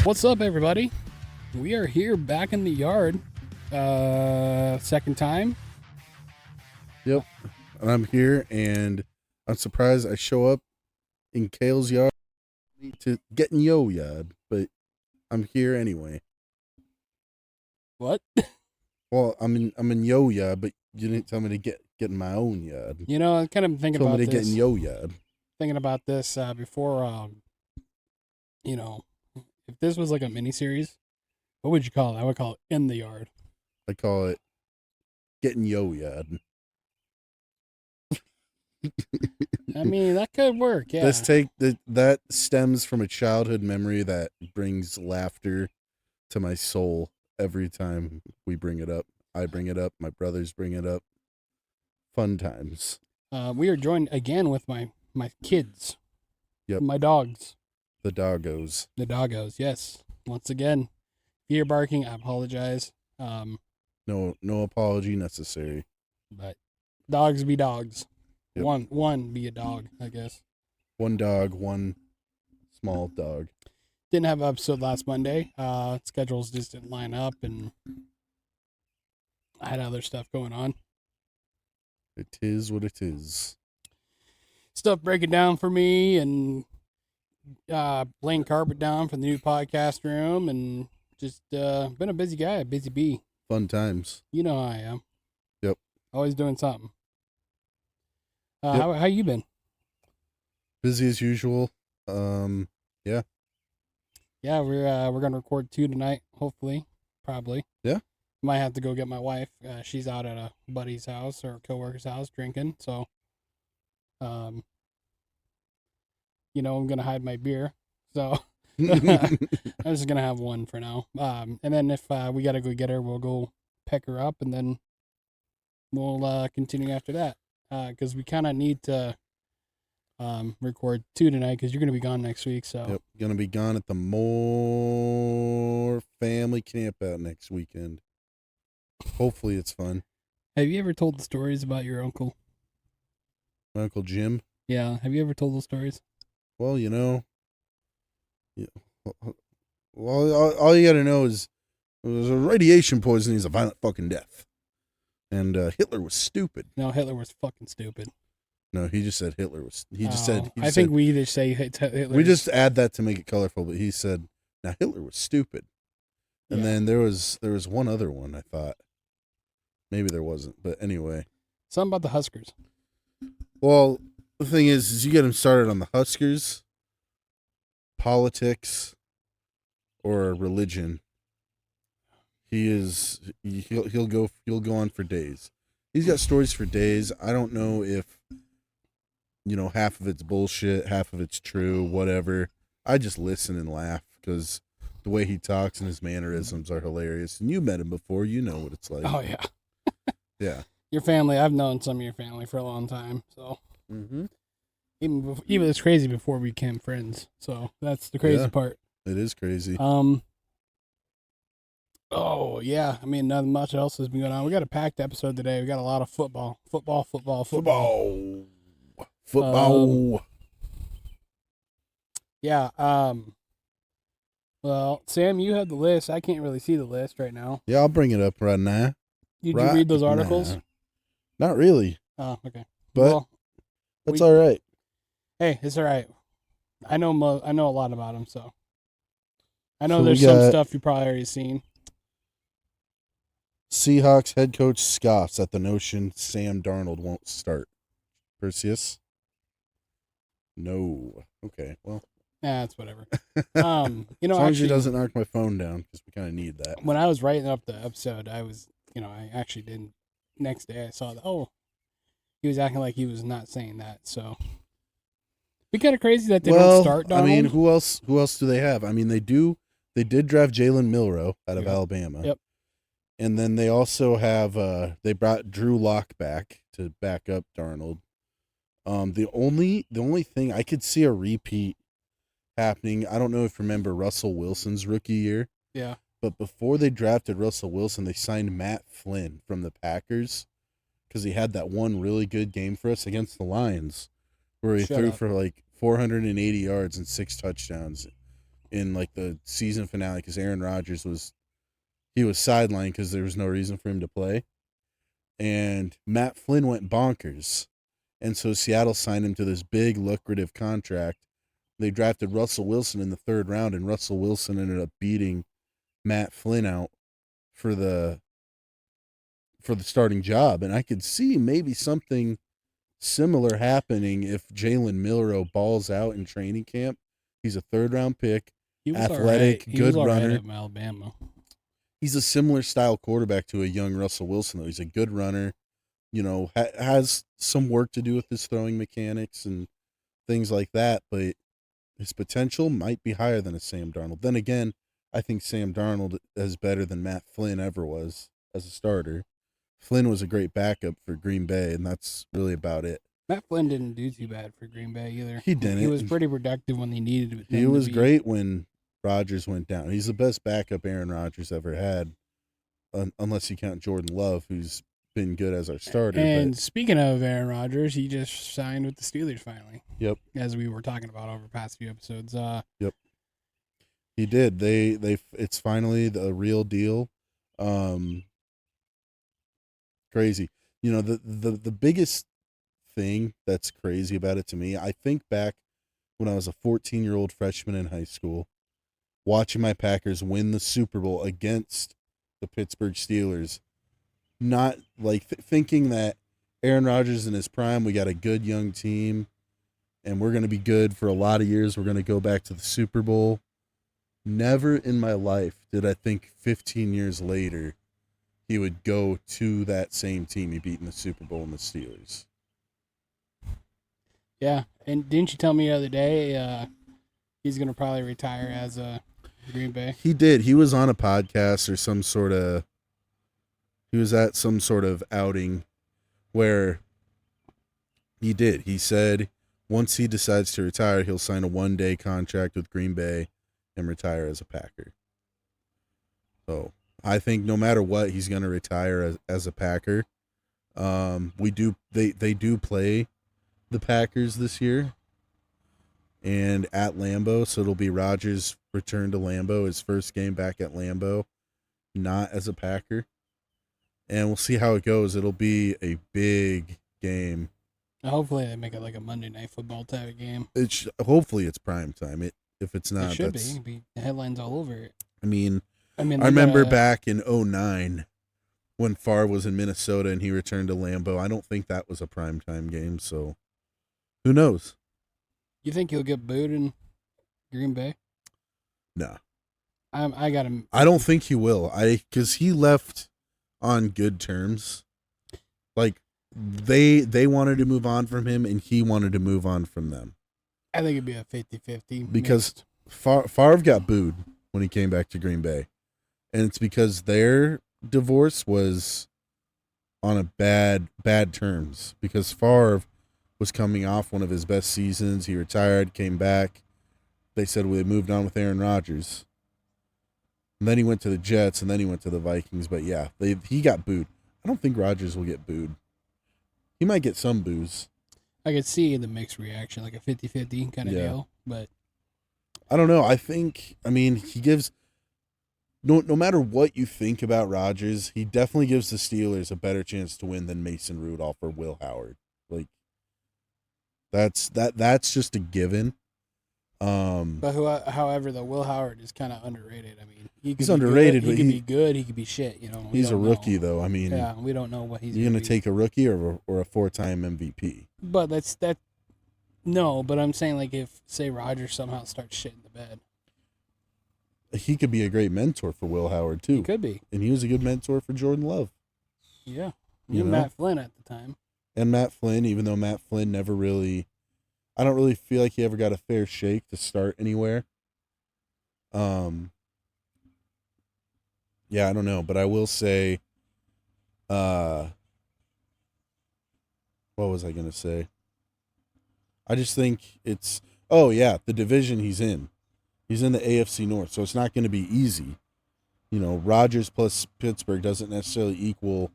What's up, everybody? We are here back in the yard. Second time. Yep. And I'm here, and I'm surprised I show up in Kale's yard to get in yo yard, but I'm here anyway. What? Well, I'm in yo yard, but you didn't tell me to get in my own yard. You know, I'm kind of thinking Told about me to this. get in yo yard. Thinking about this before. You know, if this was like a miniseries, what would you call it? I would call it In the Yard. I call it getting yo yard. I mean, that could work. Yeah. That stems from a childhood memory that brings laughter to my soul every time we bring it up. I bring it up. My brothers bring it up. Fun times. We are joined again with my kids. Yep. My dogs. The doggos. The doggos. Yes. Once again, if you're barking, I apologize. No apology necessary. But dogs be dogs. Yep. One be a dog, I guess. One dog, one small dog. Didn't have an episode last Monday. Schedules just didn't line up, and I had other stuff going on. It is what it is. Stuff breaking down for me, and laying carpet down for the new podcast room, and just been a busy guy, a busy bee. Fun times. You know how I am. Yep. Always doing something. Yep. How you been? Busy as usual. Yeah. Yeah, we're gonna record 2 tonight, hopefully, probably. Yeah. Might have to go get my wife. She's out at a buddy's house or a coworker's house drinking, so you know, I'm gonna hide my beer. So I'm just gonna have one for now. And then if we gotta go get her, we'll go pick her up, and then we'll continue after that. Because we kind of need to record 2 tonight, because you're gonna be gone next week. So Yep. Gonna be gone at the Moore family camp out next weekend. Hopefully it's fun. have you ever told the stories about your uncle? My Uncle Jim. Yeah, have you ever told those stories? Well, you know. Yeah. Well, all you gotta know is it was a radiation poisoning is a violent fucking death. And Hitler was stupid. No, Hitler was fucking stupid. No, he just said Hitler was. He just said. I think we either say Hitler. We just add that to make it colorful, but he said, "Now Hitler was stupid." And then there was one other one. I thought maybe there wasn't, but anyway. Something about the Huskers. Well, the thing is you get him started on the Huskers, politics, or religion. He'll go on for days. He's got stories for days. I don't know if, you know, half of it's bullshit, half of it's true, whatever. I just listen and laugh because the way he talks and his mannerisms are hilarious. And you met him before, you know what it's like. Oh yeah. Yeah. Your family, I've known some of your family for a long time, so even it's crazy before we became friends. So that's the crazy part. It is crazy. Oh yeah, I mean, nothing much else has been going on. We got a packed episode today. We got a lot of football. Yeah. Well, Sam, you have the list. I can't really see the list right now. Yeah, I'll bring it up right now. Did you read those articles? Not really. Oh, okay. But that's all right. Hey, it's all right. I know a lot about them, so I know So there's some stuff you probably already seen. Seahawks head coach scoffs at the notion Sam Darnold won't start. Perseus? No. Okay, well. Nah, it's whatever. You know, as long as he doesn't knock my phone down, because we kind of need that. When I was writing up the episode, I actually didn't. Next day, I saw that. Oh, he was acting like he was not saying that. So, be kind of crazy that they don't start Darnold. I mean, who else do they have? I mean, they did draft Jalen Milroe out of Alabama. Yep. And then they also have they brought Drew Lock back to back up Darnold. The only thing I could see a repeat happening. I don't know if you remember Russell Wilson's rookie year. Yeah. But before they drafted Russell Wilson, they signed Matt Flynn from the Packers because he had that one really good game for us against the Lions where he threw for like 480 yards and 6 touchdowns. in like the season finale because Aaron Rodgers was sidelined because there was no reason for him to play. And Matt Flynn went bonkers. And so Seattle signed him to this big, lucrative contract. They drafted Russell Wilson in the 3rd round, and Russell Wilson ended up beating Matt Flynn out for the starting job. And I could see maybe something similar happening if Jalen Milroe balls out in training camp. He's a 3rd-round pick, athletic, good runner. At Alabama. He's a similar style quarterback to a young Russell Wilson, though. He's a good runner, has some work to do with his throwing mechanics and things like that, but his potential might be higher than a Sam Darnold. Then again, I think Sam Darnold is better than Matt Flynn ever was as a starter. Flynn was a great backup for Green Bay, and that's really about it. Matt Flynn didn't do too bad for Green Bay either. He didn't. He was pretty productive when they needed it. He was great when Rodgers went down. He's the best backup Aaron Rodgers ever had, unless you count Jordan Love, who's been good as our starter. And speaking of Aaron Rodgers, he just signed with the Steelers finally. Yep. As we were talking about over the past few episodes. Yep. He did. It's finally the real deal. Crazy. The biggest thing that's crazy about it to me, I think back when I was a 14-year-old freshman in high school, watching my Packers win the Super Bowl against the Pittsburgh Steelers, not like thinking that Aaron Rodgers in his prime, we got a good young team, and we're going to be good for a lot of years. We're going to go back to the Super Bowl. Never in my life did I think 15 years later he would go to that same team he beat in the Super Bowl in the Steelers. Yeah, and didn't you tell me the other day he's going to probably retire as a Green Bay? He did. He was on a podcast or he was at some sort of outing where he did. He said once he decides to retire, he'll sign a 1-day contract with Green Bay and retire as a Packer. So I think no matter what, he's going to retire as a Packer. They do play the Packers this year and at Lambeau, so it'll be Rodgers' return to Lambeau, his first game back at Lambeau, not as a Packer. And we'll see how it goes. It'll be a big game. Hopefully they make it like a Monday Night Football type of game. Hopefully it's prime time. If it's not, it should be. It'd be headlines all over it. I remember back in 2009 when Favre was in Minnesota and he returned to Lambeau. I don't think that was a primetime game, so who knows? You think he'll get booed in Green Bay? No. I got him. I don't think he will. Because he left on good terms. Like, they wanted to move on from him, and he wanted to move on from them. I think it'd be a 50-50. Because Favre got booed when he came back to Green Bay. And it's because their divorce was on a bad terms. Because Favre was coming off one of his best seasons. He retired, came back. They said they moved on with Aaron Rodgers. And then he went to the Jets, and then he went to the Vikings. But yeah, he got booed. I don't think Rodgers will get booed. He might get some boos. I could see the mixed reaction, like a 50-50 kind of deal. But I don't know. He gives no matter what you think about Rodgers, he definitely gives the Steelers a better chance to win than Mason Rudolph or Will Howard. Like that's just a given. But however, though, Will Howard is kind of underrated. I mean, he's underrated. He could be good. He could be shit. He's a rookie, though. I mean, yeah, we don't know what he's. You're gonna take a rookie or a 4-time MVP. But that. No, but I'm saying like if say Rodgers somehow starts shitting the bed, he could be a great mentor for Will Howard too. He could be, and he was a good mentor for Jordan Love. Yeah, Matt Flynn at the time. And Matt Flynn, even though Matt Flynn never really. I don't really feel like he ever got a fair shake to start anywhere. Yeah, I don't know, but I will say, what was I going to say? I just think it's, the division he's in. He's in the AFC North, so it's not going to be easy. Rodgers plus Pittsburgh doesn't necessarily equal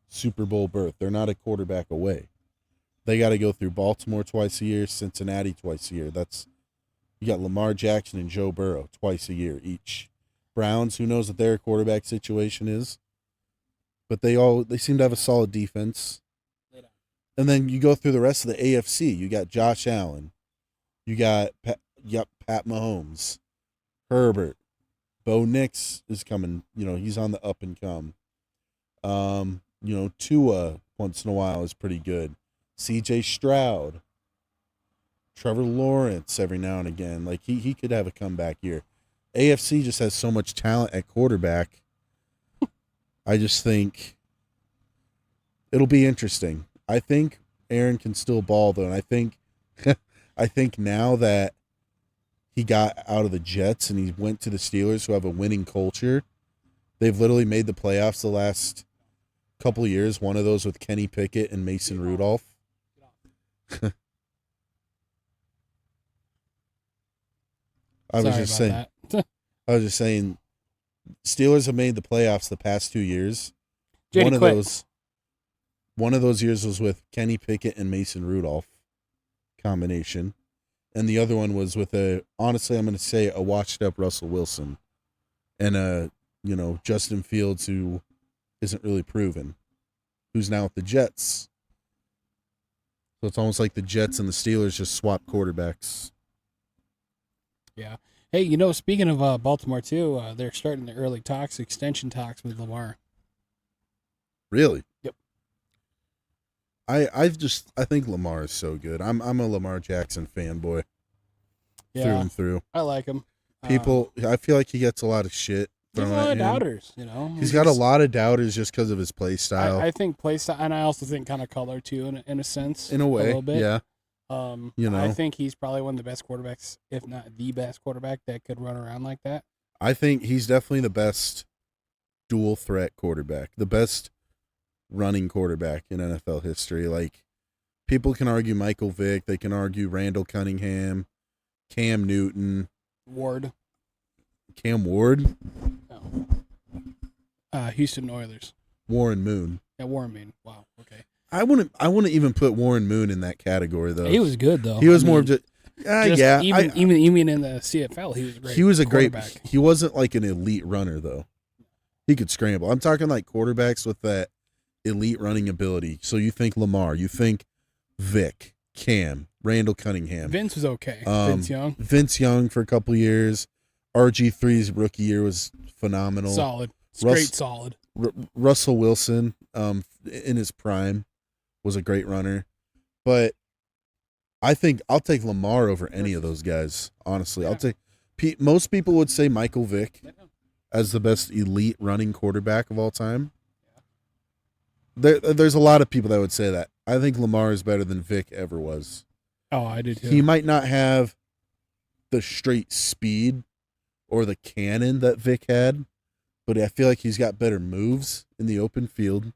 Super Bowl berth. They're not a quarterback away. They got to go through Baltimore twice a year, Cincinnati twice a year. That's You got Lamar Jackson and Joe Burrow twice a year each. Browns, who knows what their quarterback situation is, but they seem to have a solid defense. And then you go through the rest of the AFC. You got Josh Allen, you got Pat Mahomes, Herbert, Bo Nix is coming. He's on the up and come. Tua once in a while is pretty good. C.J. Stroud, Trevor Lawrence every now and again. Like he could have a comeback year. AFC just has so much talent at quarterback. I just think it'll be interesting. I think Aaron can still ball though, and I think now that he got out of the Jets and he went to the Steelers, who have a winning culture, they've literally made the playoffs the last couple of years. One of those with Kenny Pickett and Mason Rudolph. I was just saying, Steelers have made the playoffs the past 2 years. One of those years was with Kenny Pickett and Mason Rudolph combination, and the other one was with honestly, I'm going to say a washed up Russell Wilson and Justin Fields, who isn't really proven, who's now with the Jets. So it's almost like the Jets and the Steelers just swap quarterbacks. Yeah. Hey, speaking of Baltimore too, they're starting the early extension talks with Lamar. Really? Yep. I think Lamar is so good. I'm a Lamar Jackson fanboy. Yeah, through and through. I like him. I feel like he gets a lot of shit. There's a lot of doubters, He's got a lot of doubters just because of his play style. I think play style, and I also think kind of color too, in a sense. In a way, a little bit. Yeah. I think he's probably one of the best quarterbacks, if not the best quarterback that could run around like that. I think he's definitely the best dual threat quarterback, the best running quarterback in NFL history. Like, people can argue Michael Vick, they can argue Randall Cunningham, Cam Newton, Cam Ward, Houston Oilers, Warren Moon. Yeah, Warren Moon. Wow. Okay. I wouldn't even put Warren Moon in that category though. He was good though. He was more of just yeah. Even in the CFL, he was great. He was a quarterback. He wasn't like an elite runner though. He could scramble. I'm talking like quarterbacks with that elite running ability. So you think Lamar, you think Vic, Cam, Randall Cunningham. Vince was okay. Vince Young for a couple of years. RG3's rookie year was phenomenal. Solid. Straight solid. Russell Wilson, in his prime, was a great runner. But I think I'll take Lamar over any of those guys, honestly. Yeah. I'll take most people would say Michael Vick as the best elite running quarterback of all time. There's a lot of people that would say that. I think Lamar is better than Vic ever was. Oh, I do too. He might not have the straight speed or the cannon that Vic had, but I feel like he's got better moves in the open field,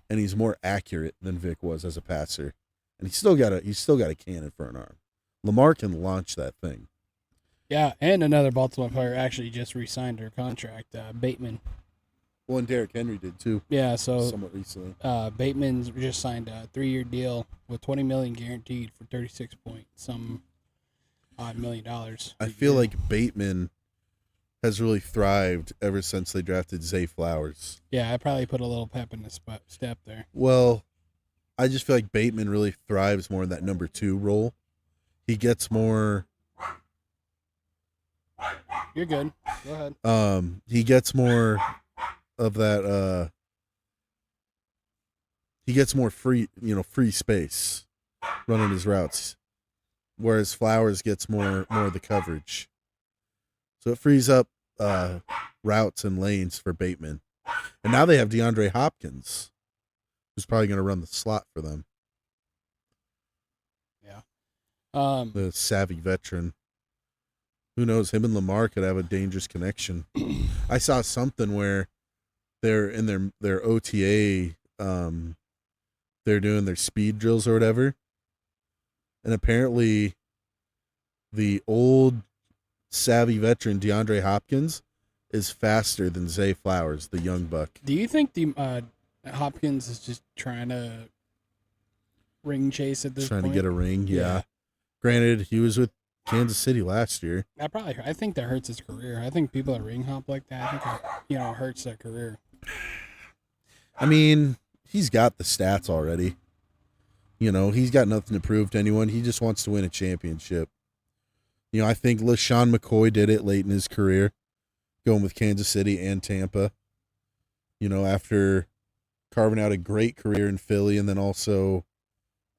and he's more accurate than Vic was as a passer. And he's still got a cannon for an arm. Lamar can launch that thing. Yeah, and another Baltimore player actually just re-signed her contract, Bateman. Well, and Derrick Henry did too. Yeah, so somewhat recently. Bateman's just signed a 3-year deal with $20 million guaranteed for $36 odd million. I feel like Bateman has really thrived ever since they drafted Zay Flowers. Yeah, I probably put a little pep in the step there. Well, I just feel like Bateman really thrives more in that number 2 role. He gets more. You're good. Go ahead. He gets more of that. He gets more free space running his routes, whereas Flowers gets more of the coverage. So it frees up routes and lanes for Bateman. And now they have DeAndre Hopkins, who's probably going to run the slot for them. Yeah. The savvy veteran. Who knows? Him and Lamar could have a dangerous connection. I saw something where they're in their OTA, they're doing their speed drills or whatever. And apparently the old savvy veteran DeAndre Hopkins is faster than Zay Flowers, the young buck. Do you think the Hopkins is just trying to ring chase at this point? Trying to get a ring, yeah. Granted, he was with Kansas City last year. I think that hurts his career. I think people that ring hop like that, I think it, hurts their career. I mean, he's got the stats already. He's got nothing to prove to anyone. He just wants to win a championship. I think LaShawn McCoy did it late in his career, going with Kansas City and Tampa. After carving out a great career in Philly, and then also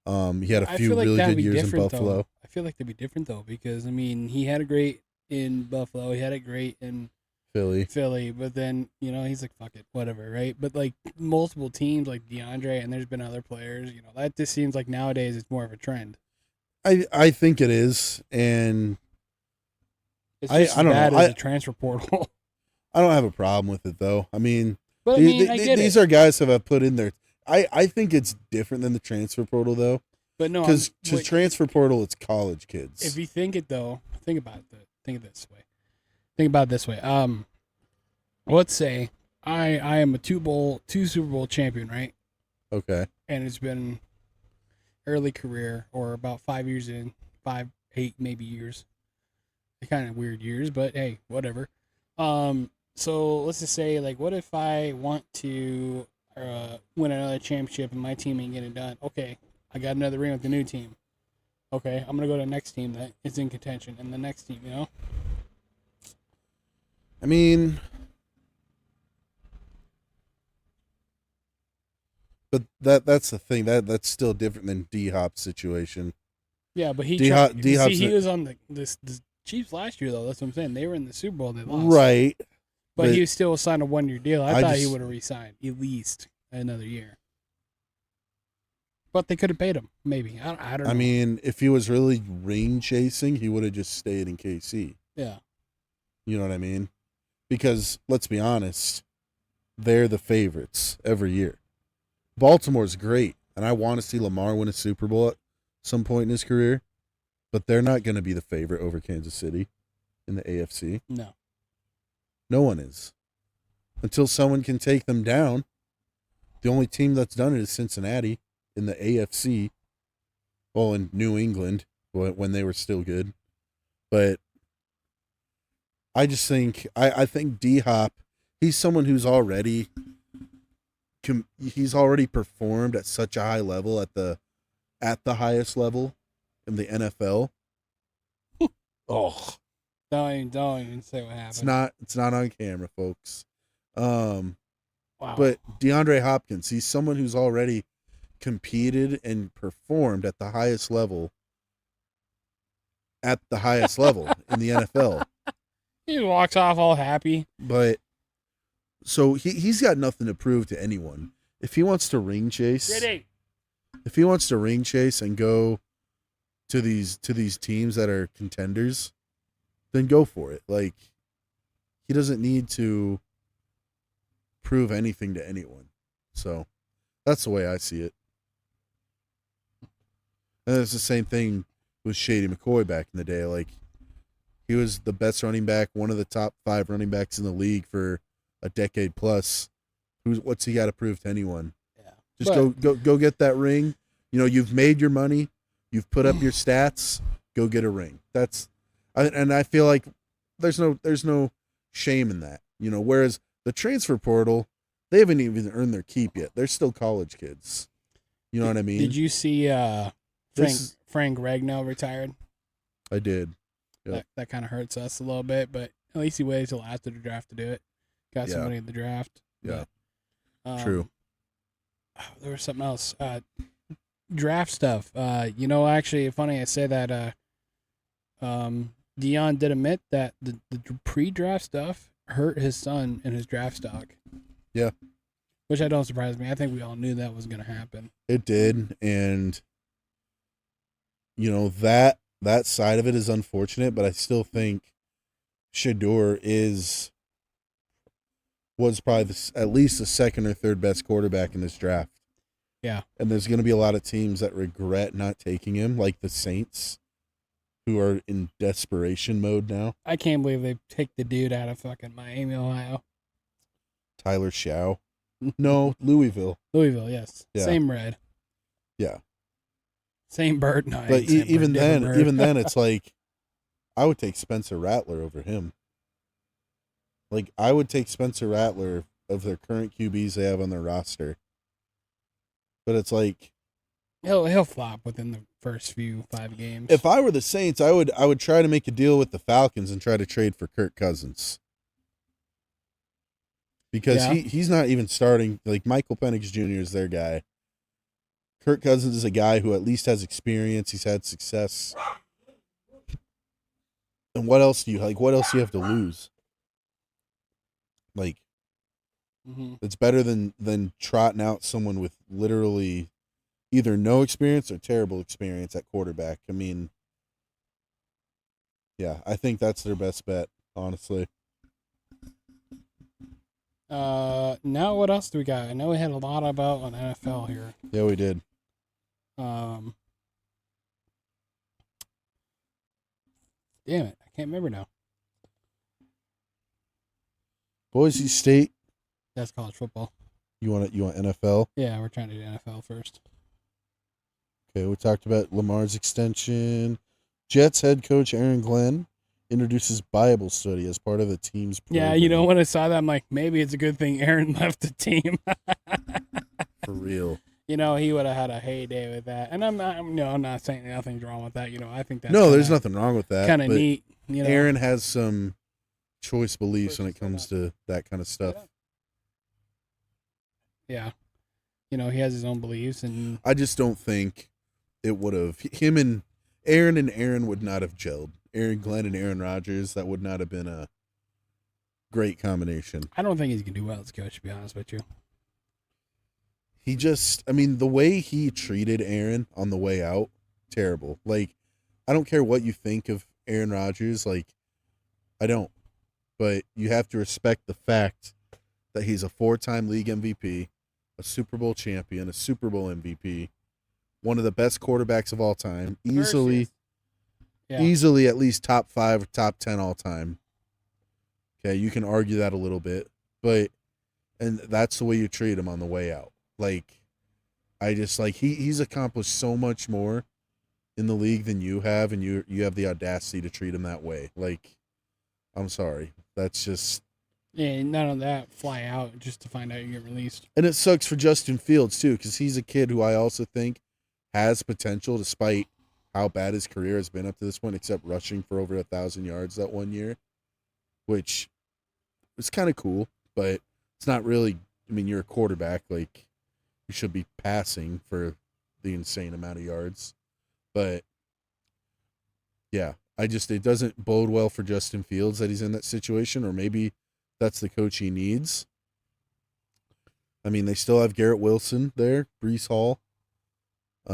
he had a few really good years in Buffalo. Though. I feel like they'd be different, though, because, he had a great in Buffalo. He had a great in Philly, but then, he's like, fuck it, whatever, right? But, like, multiple teams, like DeAndre, and there's been other players, that just seems like nowadays it's more of a trend. I think it is, and it's just I don't know. As a transfer portal. I don't have a problem with it, though. I mean, but these are guys who have put in their. I think it's different than the transfer portal, though. But no, because transfer portal, it's college kids. If you think it, though, think about it. Think about it this way. Let's say I am a two Super Bowl champion, right? Okay. And it's been early career, or about 5 years in, 5, 8 maybe years. They're kind of weird years, but hey, whatever. So let's just say, like, what if I want to win another championship and my team ain't getting it done? Okay, I got another ring with the new team. Okay, I'm gonna go to the next team that is in contention, and the next team, I mean, but that's the thing. That's still different than D-Hop's situation. Yeah, but he was on the Chiefs last year, though. That's what I'm saying. They were in the Super Bowl. They lost. Right. But he was still signed a 1-year deal. I thought he would have re-signed at least another year. But they could have paid him, maybe. I don't know. I mean, if he was really ring chasing, he would have just stayed in KC. Yeah. You know what I mean? Because, let's be honest, they're the favorites every year. Baltimore's great, and I want to see Lamar win a Super Bowl at some point in his career, but they're not going to be the favorite over Kansas City in the AFC. No. No one is. Until someone can take them down. The only team that's done it is Cincinnati in the AFC. Well, in New England, when they were still good. But I just think, I think D-Hop, he's someone who's already performed at such a high level at the highest level in the NFL. Oh. Don't even say what happened. It's not on camera, folks. Wow. But DeAndre Hopkins, he's someone who's already competed and performed at the highest level in the NFL. He walks off all happy. But so he's got nothing to prove to anyone. If he wants to ring chase, and go to these teams that are contenders, then go for it. Like, he doesn't need to prove anything to anyone. So that's the way I see it. And it's the same thing with Shady McCoy back in the day. Like, he was the best running back, one of the top 5 running backs in the league for a decade plus. What's he got to prove to anyone? Yeah. Just go get that ring. You've made your money. You've put up your stats. Go get a ring. And I feel like there's no shame in that. Whereas the transfer portal, they haven't even earned their keep yet. They're still college kids. You know what I mean? Did you see Frank Ragnow retired? I did. Yep. That kind of hurts us a little bit, but at least he waited till after the draft to do it. Got somebody in the draft. Yeah. But, true. There was something else. Draft stuff. Actually, funny I say that. Deion did admit that the pre-draft stuff hurt his son in his draft stock. Yeah. Which I don't surprise me. I think we all knew that was going to happen. It did, and that side of it is unfortunate, but I still think Shedeur was probably at least the second or third best quarterback in this draft. Yeah. And there's going to be a lot of teams that regret not taking him, like the Saints, who are in desperation mode now. I can't believe they take the dude out of fucking Miami, Ohio. Tyler Shaw. No, Louisville. Louisville, yes. Yeah. Same red. Yeah. Same bird. No, but even then, it's like, I would take Spencer Rattler over him. Like, I would take Spencer Rattler of their current QBs they have on their roster. But it's like, He'll flop within the first 5 games. if I were the Saints, I would try to make a deal with the Falcons and try to trade for Kirk Cousins. Because he's not even starting. Like, Michael Penix Jr. is their guy. Kirk Cousins is a guy who at least has experience. He's had success. And what else do you have to lose? Like, it's better than trotting out someone with literally either no experience or terrible experience at quarterback. I mean, yeah, I think that's their best bet, honestly. Now what else do we got? I know we had a lot about on NFL here. Yeah, we did. Damn it, I can't remember now. Boise State. That's college football. You want NFL? Yeah, we're trying to do NFL first. Okay, we talked about Lamar's extension. Jets head coach Aaron Glenn introduces Bible study as part of the team's program. Yeah, you know, when I saw that, I'm like, maybe it's a good thing Aaron left the team. For real. You know, he would have had a heyday with that. And I'm not saying nothing's wrong with that. You know, I think that's there's nothing wrong with that. Kind of neat. You know, Aaron has some choice beliefs when it comes to that kind of stuff. Yeah. You know, he has his own beliefs, and I just don't think it would have. Him and Aaron would not have gelled. Aaron Glenn and Aaron Rodgers, that would not have been a great combination. I don't think he's going to do well as coach, to be honest with you. The way he treated Aaron on the way out, terrible. Like, I don't care what you think of Aaron Rodgers. Like, I don't. But you have to respect the fact that he's a 4-time league MVP, a Super Bowl champion, a Super Bowl MVP, one of the best quarterbacks of all time, easily at least top 5 or top 10 all time. Okay, you can argue that a little bit, and that's the way you treat him on the way out. Like, I just like he's accomplished so much more in the league than you have, and you have the audacity to treat him that way. Like, I'm sorry, that's just. Yeah, none of that, fly out just to find out you get released. And it sucks for Justin Fields too, because he's a kid who I also think has potential, despite how bad his career has been up to this point, except rushing for over 1,000 yards that one year, which is kind of cool, but it's not really. I mean, you're a quarterback, like, you should be passing for the insane amount of yards. But yeah, it doesn't bode well for Justin Fields that he's in that situation, or maybe that's the coach he needs. I mean, they still have Garrett Wilson there, Breece Hall. I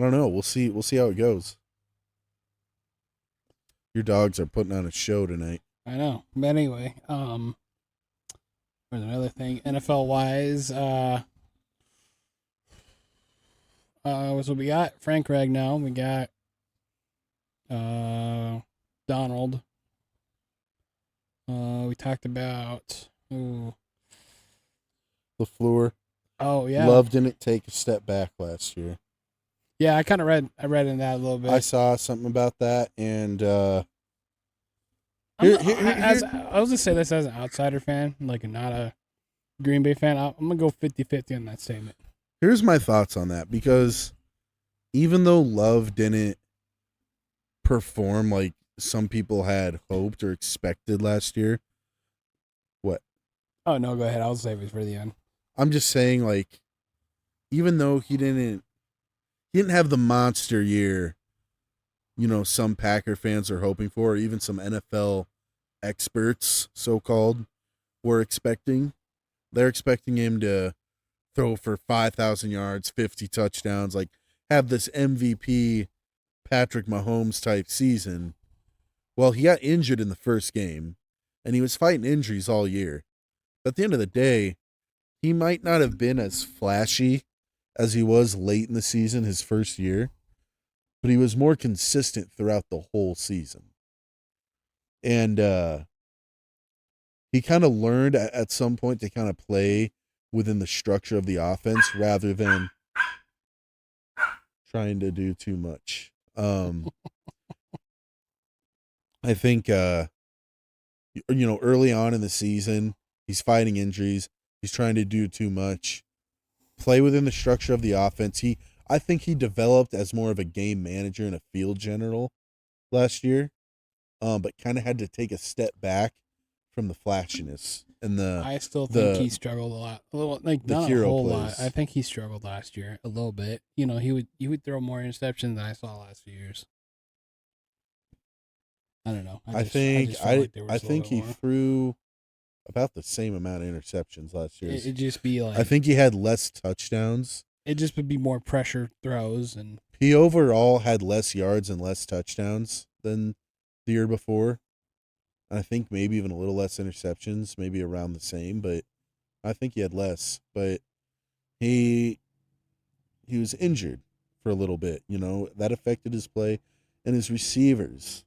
don't know. We'll see how it goes. Your dogs are putting on a show tonight. I know. But anyway, there's another thing. NFL wise, so we got Frank Ragnow, we got Donald. We talked about LaFleur. Oh yeah. Love didn't take a step back last year. Yeah, I read in that a little bit. I saw something about that, and I was gonna say this as an outsider fan, like not a Green Bay fan. I'm gonna go 50-50 on that statement. Here's my thoughts on that, because even though Love didn't perform like some people had hoped or expected last year. What? Oh, no, go ahead. I'll save it for the end. I'm just saying, like, even though he didn't have the monster year, you know, some Packer fans are hoping for, or even some NFL experts, so-called, were expecting. They're expecting him to throw for 5,000 yards, 50 touchdowns, like have this MVP Patrick Mahomes type season. Well, he got injured in the first game, and he was fighting injuries all year. But at the end of the day, he might not have been as flashy as he was late in the season, his first year, but he was more consistent throughout the whole season. And he kind of learned at some point to kind of play within the structure of the offense rather than trying to do too much. I think early on in the season, he's fighting injuries. He's trying to do too much. Play within the structure of the offense. I think he developed as more of a game manager and a field general last year, but kind of had to take a step back from the flashiness and I still think he the struggled a lot. A little, like the not a hero whole lot. I plays. think he struggled last year a little bit. You know, he would throw more interceptions than I saw last few years. I don't know. I just felt like there I was a little think bit he more. threw about the same amount of interceptions last year. It just be I like think he had less touchdowns. it just would be more pressure throws and He overall had less yards and less touchdowns than the year before. I think maybe even a little less interceptions, maybe around the same, but I think he had less. But he he was injured for a little bit, that affected his play and his receivers.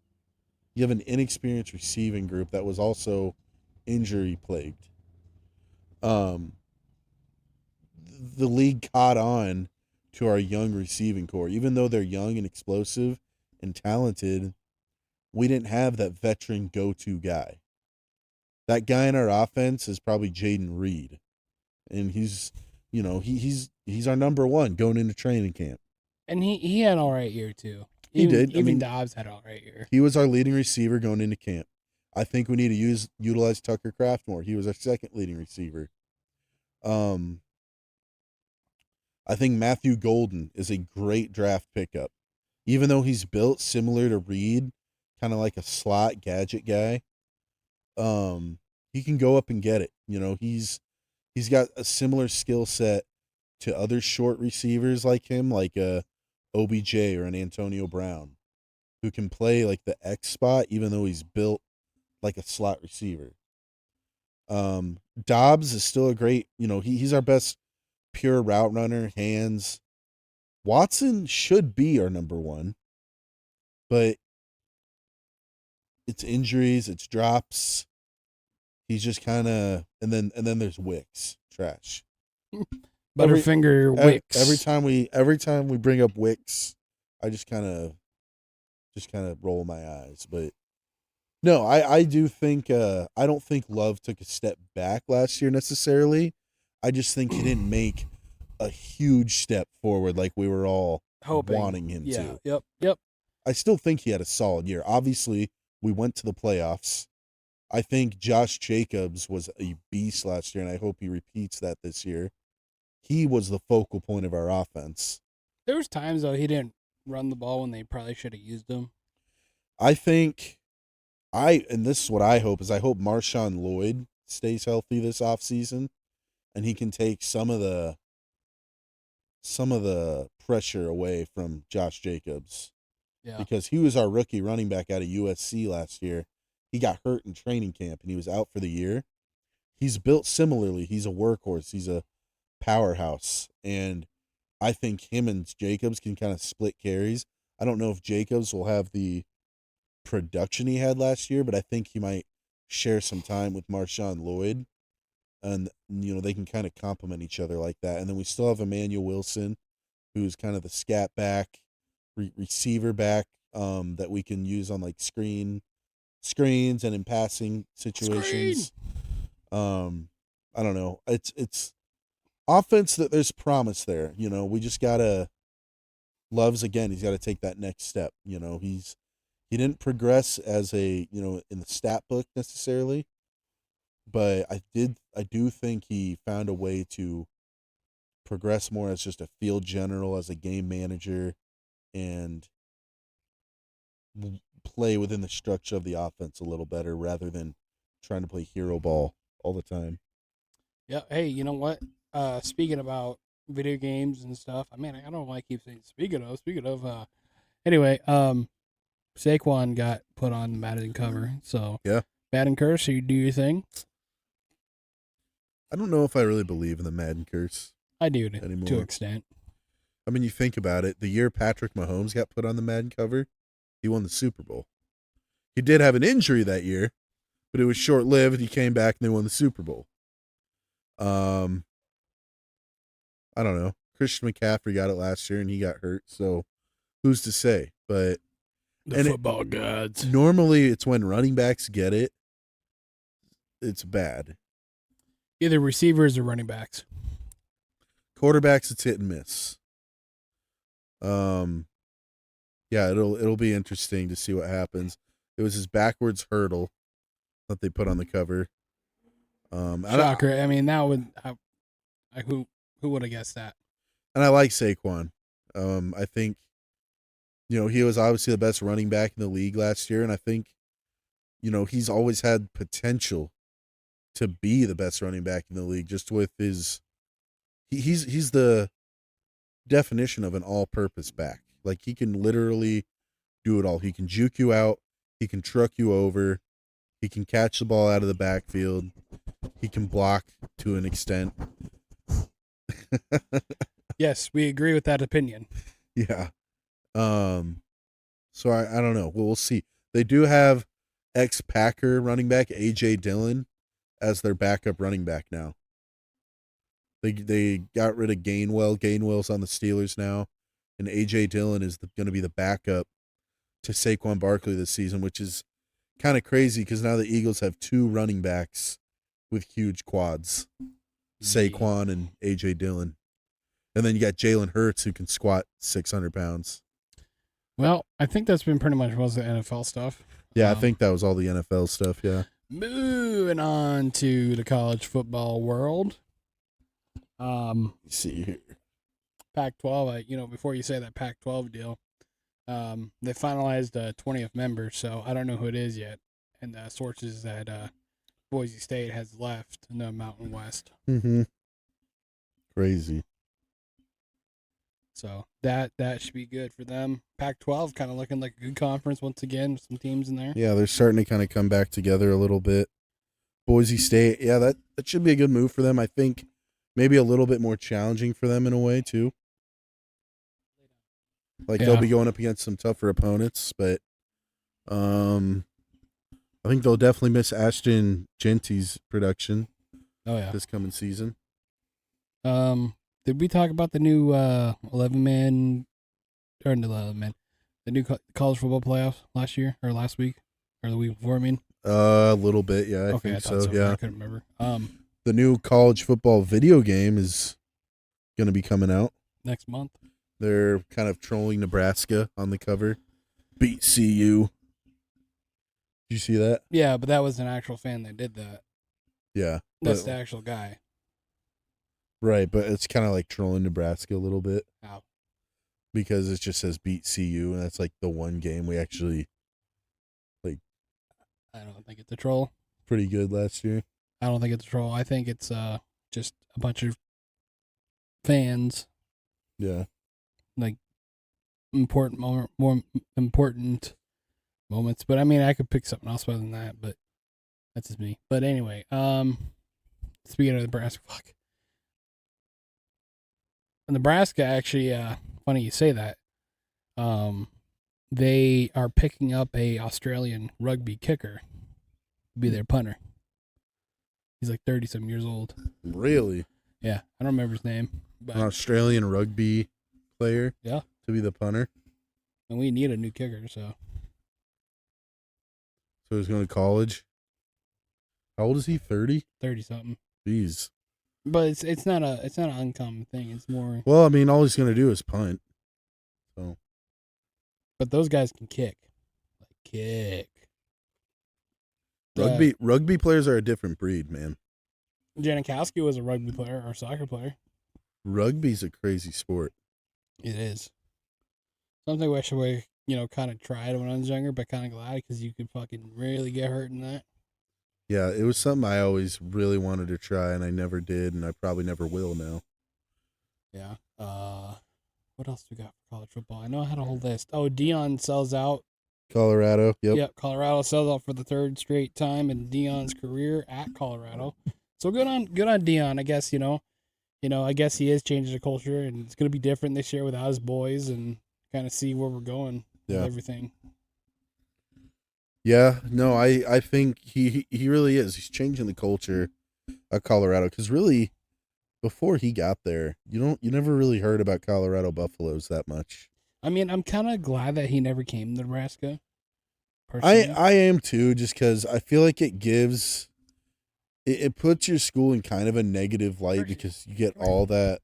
You have an inexperienced receiving group that was also injury plagued. Um, the league caught on to our young receiving core, even though they're young and explosive and talented. We didn't have that veteran go-to guy. That guy in our offense is probably Jaden Reed, and he's our number one going into training camp. he had an all right year too. He Even did. I even mean, Dobbs had an all right year. he was our leading receiver going into camp. I think we need to utilize Tucker Kraft more. He was our second leading receiver. Um, I think Matthew Golden is a great draft pickup. Even though he's built similar to Reed, kind of like a slot gadget guy, um, he can go up and get it. He's got a similar skill set to other short receivers like him, like a OBJ or an Antonio Brown, who can play like the X spot, even though he's built like a slot receiver. Dobbs is still a great, he's our best pure route runner, hands. Watson should be our number one, but it's injuries, it's drops. He's just kind of, and then there's Wicks, trash. Every Butterfinger Wicks. every time we bring up Wicks, I just kind of roll my eyes. But no, I do think I don't think Love took a step back last year necessarily. I just think he didn't make a huge step forward like we were all Hoping. wanting him Yeah. to. Yep. I still think he had a solid year. Obviously, we went to the playoffs. I think Josh Jacobs was a beast last year, and I hope he repeats that this year. He was the focal point of our offense. There was times though he didn't run the ball when they probably should have used him. I think and this is what I hope, is I hope Marshawn Lloyd stays healthy this offseason and he can take some of the pressure away from Josh Jacobs. Yeah. Because he was our rookie running back out of USC last year. He got hurt in training camp and he was out for the year. He's built similarly. He's a workhorse. He's a powerhouse. And I think him and Jacobs can kind of split carries. I don't know if Jacobs will have the production he had last year, but I think he might share some time with Marshawn Lloyd. And, they can kind of complement each other like that. And then we still have Emmanuel Wilson, who's kind of the scat back, receiver back, that we can use on like screens and in passing situations. I don't know. It's offense that there's promise there. We just gotta Love's again. He's got to take that next step. He didn't progress as a in the stat book necessarily, but I do think he found a way to progress more as just a field general, as a game manager, and play within the structure of the offense a little better rather than trying to play hero ball all the time. Yeah. Hey, you know what? Speaking about video games and stuff, I mean, I don't know why I keep saying speaking of. Anyway, Saquon got put on the Madden cover, so Yeah. Madden curse, you do your thing. I don't know if I really believe in the Madden curse I do to anymore. an extent. I mean, you think about it. The year Patrick Mahomes got put on the Madden cover, he won the Super Bowl. He did have an injury that year, but it was short-lived. He came back and they won the Super Bowl. I don't know. Christian McCaffrey got it last year and he got hurt, so who's to say? But The football gods. Normally, it's when running backs get it. It's bad. Either receivers or running backs. Quarterbacks, it's hit and miss. Yeah, it'll be interesting to see what happens. It was his backwards hurdle that they put on the cover. Shocker! I mean, that would who would have guessed that? And I like Saquon. I think, he was obviously the best running back in the league last year, and I think, he's always had potential to be the best running back in the league, just with his. He's the definition of an all-purpose back. Like, he can literally do it all. He can juke you out. He can truck you over. He can catch the ball out of the backfield. He can block to an extent. Yes, we agree with that opinion. Yeah. So I don't know. We'll see. They do have ex-Packer running back A.J. Dillon as their backup running back now. They got rid of Gainwell. Gainwell's on the Steelers now. And A.J. Dillon is going to be the backup to Saquon Barkley this season, which is kind of crazy because now the Eagles have two running backs with huge quads, Saquon and A.J. Dillon. And then you got Jalen Hurts, who can squat 600 pounds. Well, I think that's been pretty much most of the NFL stuff. Yeah, I think that was all the NFL stuff, yeah. Moving on to the college football world. Let's see here. Pac-12, before you say that Pac-12 deal, they finalized a 20th member, so I don't know who it is yet. And sources that Boise State has left in the Mountain West. Mm-hmm. Crazy. So that should be good for them. Pac-12 kind of looking like a good conference once again with some teams in there. Yeah, they're starting to kind of come back together a little bit. Boise State, yeah, that should be a good move for them. I think maybe a little bit more challenging for them in a way, too. They'll be going up against some tougher opponents, but I think they'll definitely miss Ashton Genty's production this coming season. Did we talk about the new 11-man, or the 11-man, the new college football playoffs last year, or last week, or the week before, I mean? A little bit, yeah, I think so, yeah. I couldn't remember. The new college football video game is going to be coming out. Next month. They're kind of trolling Nebraska on the cover. Beat CU. Did you see that? Yeah, but that was an actual fan that did that. Yeah. That's the actual guy. Right, but it's kind of like trolling Nebraska a little bit. How? Because it just says beat CU, and that's like the one game we actually, I don't think it's a troll. Pretty good last year. I don't think it's a troll. I think it's just a bunch of fans. Yeah. Like, more important moments. But, I mean, I could pick something else other than that, but that's just me. But anyway, speaking of Nebraska, Nebraska, actually, funny you say that. They are picking up a Australian rugby kicker to be their punter. He's like 30-some years old. Really? Yeah, I don't remember his name. But an Australian rugby player? Yeah. To be the punter? And we need a new kicker, so. So he's going to college? How old is he? 30? 30-something. Jeez. But it's not an uncommon thing. It's more. Well, I mean, all he's going to do is punt. So. But those guys can kick. Kick. Rugby players are a different breed, man. Janikowski was a rugby player or soccer player. Rugby's a crazy sport. It is. Something I wish I kind of tried when I was younger, but kind of glad because you could fucking really get hurt in that. Yeah, it was something I always really wanted to try, and I never did, and I probably never will now. Yeah. What else do we got for college football? I know I had a whole list. Oh, Deion sells out. Colorado. Yep. Yep. Colorado sells out for the third straight time in Deion's career at Colorado. So good on Deion. I guess I guess he is changing the culture, and it's gonna be different this year without his boys, and kind of see where we're going with everything. Yeah. No, I think he really is. He's changing the culture of Colorado because really, before he got there, you never really heard about Colorado Buffaloes that much. I mean, I'm kind of glad that he never came to Nebraska. Personally. I am too, just because I feel like it gives, it puts your school in kind of a negative light because you get all of that,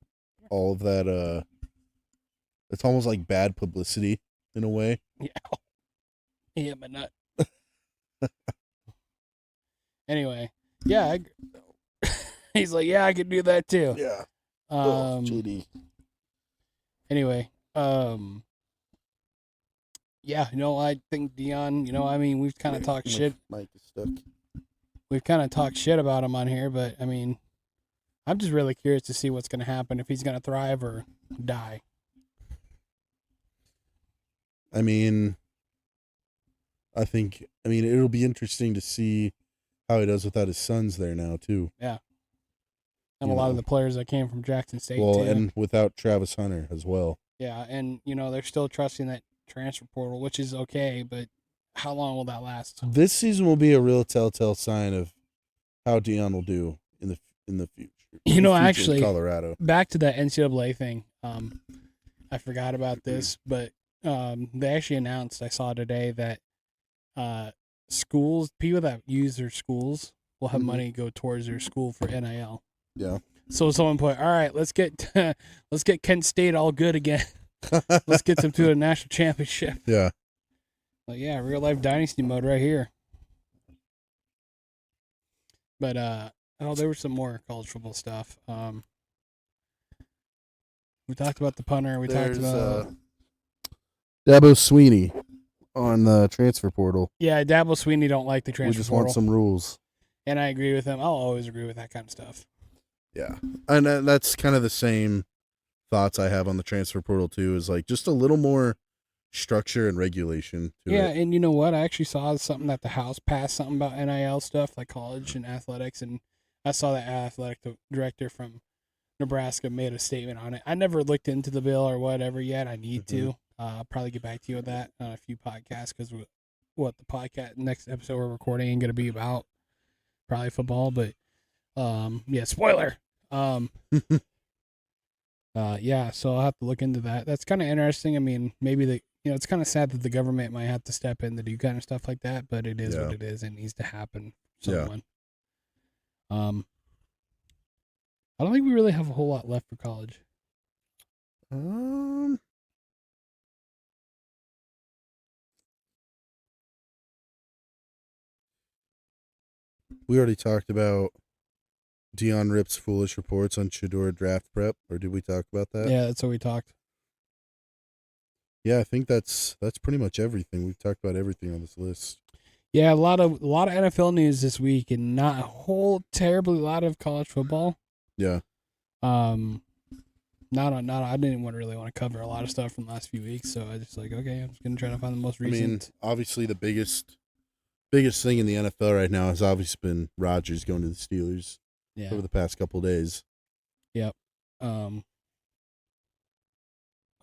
it's almost like bad publicity in a way. Yeah. Yeah, but not. Anyway, yeah. He's like, yeah, I could do that too. Yeah. JD. Anyway, yeah, I think Deion, I mean, we've kind of talked shit. Mike is stuck. We've kind of talked shit about him on here, but I mean, I'm just really curious to see what's going to happen, if he's going to thrive or die. I mean, it'll be interesting to see how he does without his sons there now, too. Yeah. And a lot of the players that came from Jackson State, well, too. and without Travis Hunter as well. Yeah, and, they're still trusting that transfer portal, which is okay, but how long will that last? This season will be a real telltale sign of how Deion will do in the future. Actually, Colorado. Back to that NCAA thing. I forgot about this, but they actually announced, I saw today, that schools, people that use their schools will have money go towards their school for NIL. Yeah. So someone put, all right, let's get Kent State all good again. Let's get them to a national championship. Yeah. Like, yeah, real life dynasty mode right here. But there was some more college football stuff. We talked about the punter. We talked about Dabo Swinney on the transfer portal. Yeah, Dabo Swinney don't like the transfer portal. We just want some rules. And I agree with him. I'll always agree with that kind of stuff. Yeah. And that's kind of the same thoughts I have on the transfer portal, too, is like just a little more structure and regulation to it. And you know what? I actually saw something that the House passed something about NIL stuff, like college and athletics, and I saw that athletic director from Nebraska made a statement on it. I never looked into the bill or whatever yet. I need to. I'll probably get back to you with that on a few podcasts, because what the podcast next episode we're recording ain't going to be about. Probably football, but yeah, spoiler. Yeah, so I'll have to look into that. That's kind of interesting. I mean, maybe it's kind of sad that the government might have to step in to do kind of stuff like that, but it is what it is. It needs to happen. Someone. Yeah. I don't think we really have a whole lot left for college. We already talked about Deion Rip's foolish reports on Shedeur draft prep, or did we talk about that? Yeah, that's what we talked. Yeah, I think that's pretty much everything. We've talked about everything on this list. Yeah, a lot of NFL news this week, and not a whole terribly lot of college football. Yeah. I didn't really want to cover a lot of stuff from the last few weeks, so I just okay, I'm just gonna try to find the most recent. I mean, obviously the biggest thing in the NFL right now has obviously been Rodgers going to the Steelers over the past couple of days. Yep.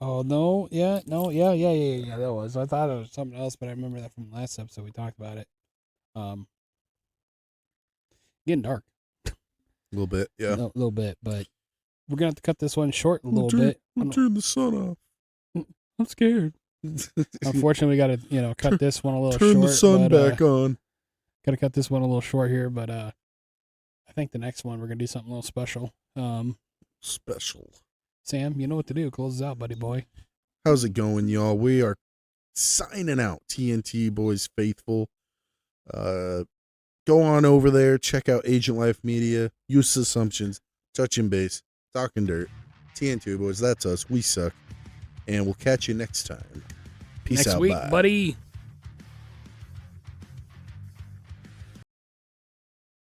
Oh no! Yeah, that was. I thought it was something else, but I remember that from last episode we talked about it. Getting dark. A little bit, yeah. A little bit, but we're gonna have to cut this one short a little bit. We'll turn the sun off. I'm scared. Unfortunately, we got to cut this one a little short. Turn the sun back on. Got to cut this one a little short here, but I think the next one we're gonna do something a little special. Special. Sam, you know what to do. Close us out, buddy boy. How's it going, y'all? We are signing out. TNT Boys faithful. Go on over there. Check out Agent Life Media. Use Assumptions. Touching Base. Talking Dirt. TNT Boys. That's us. We suck. And we'll catch you next time. Peace out. Next week, bye. buddy.